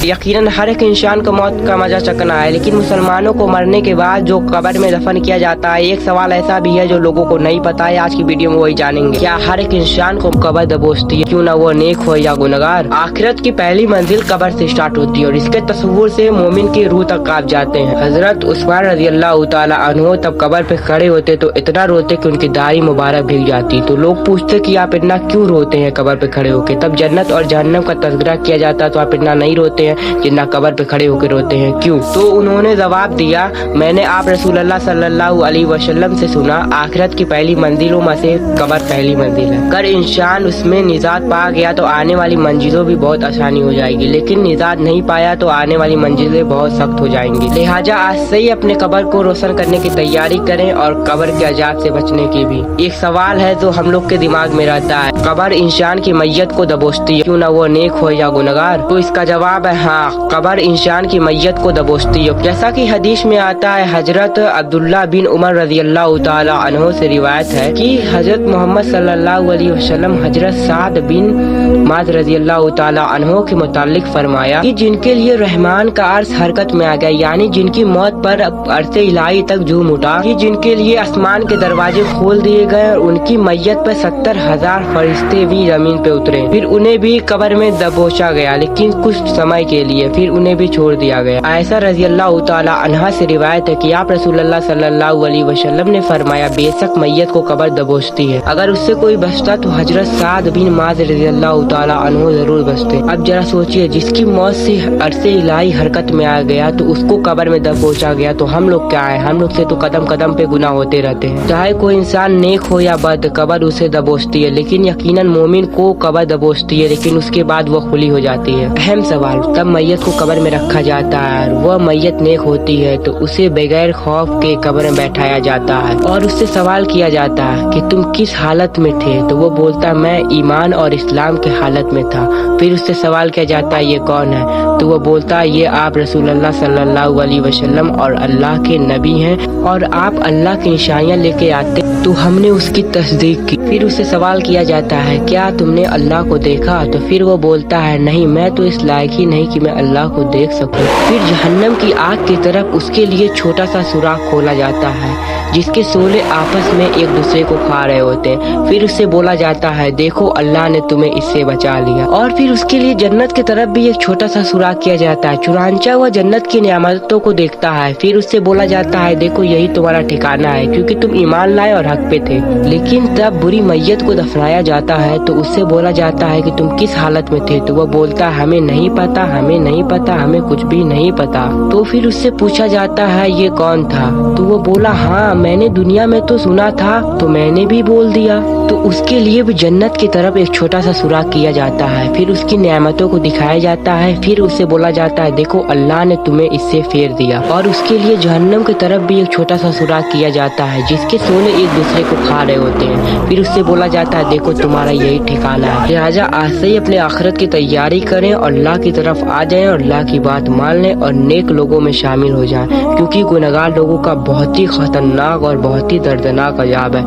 यकीनन हर एक इंसान को मौत का मजा चखना है, लेकिन मुसलमानों को मरने के बाद जो कब्र में दफन किया जाता है, एक सवाल ऐसा भी है जो लोगों को नहीं पता है। आज की वीडियो में वही जानेंगे। क्या हर एक इंसान को कब्र दबोचती है, क्यों ना वो नेक हो या गुनहगार। आखिरत की पहली मंजिल कब्र से स्टार्ट होती है और इसके तस्वुर से मोमिन की रूह तक कांप जाते हैं। हजरत उस्मान रज़ियल्लाहु ताला अन्हु तब कब्र पे खड़े होते तो इतना रोते कि उनकी दाढ़ी मुबारक भीग जाती। तो लोग पूछते कि आप इतना क्यों रोते हैं कब्र पे खड़े होके। तब जन्नत और जहन्नम का तज़किरा किया जाता तो आप इतना नहीं रोते हैं जितना कब्र पे खड़े होकर रोते हैं, क्यों। तो उन्होंने जवाब दिया, मैंने आप रसूलुल्लाह सल्लल्लाहु अलैहि वसल्लम से सुना, आखिरत की पहली मंजिलों में से कब्र पहली मंजिल है। अगर इंसान उसमें निजात पा गया तो आने वाली मंजिलों भी बहुत आसानी हो जाएगी, लेकिन निजात नहीं पाया तो आने वाली मंजिलें बहुत सख्त हो जाएंगी। लिहाजा आज से ही अपने कब्र को रोशन करने की तैयारी करें और कब्र के अजाब से बचने की भी। एक सवाल है जो हम लोग के दिमाग में रहता है, कब्र इंसान की मैयत को दबोचती है, क्यों ना वो नेक हो या गुनहगार। तो इसका जवाब है हाँ, कब्र इंसान की मैयत को दबोचती है। जैसा कि हदीस में आता है, हजरत अब्दुल्ला बिन उमर रज़ियल्लाहु ताला अन्हु से रिवायत है कि हजरत मोहम्मद सल्लल्लाहु अलैहि वसल्लम हजरत साद बिन माद रज़ियल्लाहु ताला अन्हु के मुतालिक फरमाया कि जिनके लिए रहमान का अर्श हरकत में आ गया, यानी जिनकी मौत पर अर्श इलाही तक झूम उठा, कि जिनके लिए आसमान के दरवाजे खोल दिए गए और उनकी मैयत पर 70,000 फरिश्ते भी जमीन पे उतरे। फिर उन्हें भी कब्र में दबोचा गया, लेकिन कुछ समय के लिए, फिर उन्हें भी छोड़ दिया गया। आयशा रज़ियल्लाहु ताला अन्हा से रिवायत है कि आप रसूलुल्लाह सल्लल्लाहु अलैहि वसल्लम ने फरमाया, बेशक मैयत को कब्र दबोचती है। अगर उससे कोई बचता तो हजरत साद बिन माज रज़ियल्लाहु ताला अन्हु जरूर बचते। अब जरा सोचिए, जिसकी मौत से अर्श इलाही हरकत में आ गया तो उसको कब्र में दबोचा गया, तो हम लोग क्या है, हम लोग से तो कदम कदम पे गुनाह होते रहते हैं। चाहे कोई इंसान नेक हो या बद, कब्र उसे दबोचती है, लेकिन यकीनन मोमिन को कब्र दबोचती है, लेकिन उसके बाद वो खुली हो जाती है। अहम सवाल, तब मैयत को कब्र में रखा जाता है, वह मैयत नेक होती है तो उसे बगैर खौफ के कब्र में बैठाया जाता है और उससे सवाल किया जाता है कि तुम किस हालत में थे, तो वो बोलता मैं ईमान और इस्लाम के हालत में था। फिर उससे सवाल किया जाता है ये कौन है, तो वो बोलता है ये आप रसूलुल्लाह सल्लल्लाहु अलैहि वसल्लम और अल्लाह के नबी हैं और आप अल्लाह की निशानियां लेके आते, तो हमने उसकी तस्दीक की। फिर उससे सवाल किया जाता है क्या तुमने अल्लाह को देखा, तो फिर वो बोलता है नहीं, मैं तो इस लायक ही नहीं कि मैं अल्लाह को देख सकूं। फिर जहन्नम की आग की तरफ उसके लिए छोटा सा सुराख खोला जाता है जिसके शोले आपस में एक दूसरे को खा रहे होते हैं। फिर उससे बोला जाता है देखो अल्लाह ने तुम्हें इससे बचा लिया। और फिर उसके लिए जन्नत की तरफ भी एक छोटा सा सुराख किया जाता है, चुनांचा वह जन्नत की नियामतों को देखता है। फिर उससे बोला जाता है देखो यही तुम्हारा ठिकाना है, क्योंकि तुम ईमान लाए और हक पे थे। लेकिन तब बुरी मैयत को दफनाया जाता है तो उससे बोला जाता है कि तुम किस हालत में थे, तो वह बोलता है हमें नहीं पता, हमें नहीं पता, हमें कुछ भी नहीं पता। तो फिर उससे पूछा जाता है ये कौन था, तो वो बोला हाँ मैंने दुनिया में तो सुना था तो मैंने भी बोल दिया। तो उसके लिए भी जन्नत की तरफ एक छोटा सा सुराख किया जाता है, फिर उसकी नेमतों को दिखाया जाता है। फिर उससे बोला जाता है देखो अल्लाह ने तुम्हें इससे फेर दिया। और उसके लिए जहन्नम की तरफ भी एक छोटा सा सुराख किया जाता है जिसके शोले एक दूसरे को खा रहे होते हैं। फिर उससे बोला जाता है देखो तुम्हारा यही ठिकाना है। लिहाजा आज से ही अपने आखिरत की तैयारी करें और अल्लाह की तरफ आ जाएं और अल्लाह की बात मान लें और नेक लोगों में शामिल हो जाएं, क्योंकि गुनहगार लोगों का बहुत ही खतरनाक और बहुत ही दर्दनाक अजाब है।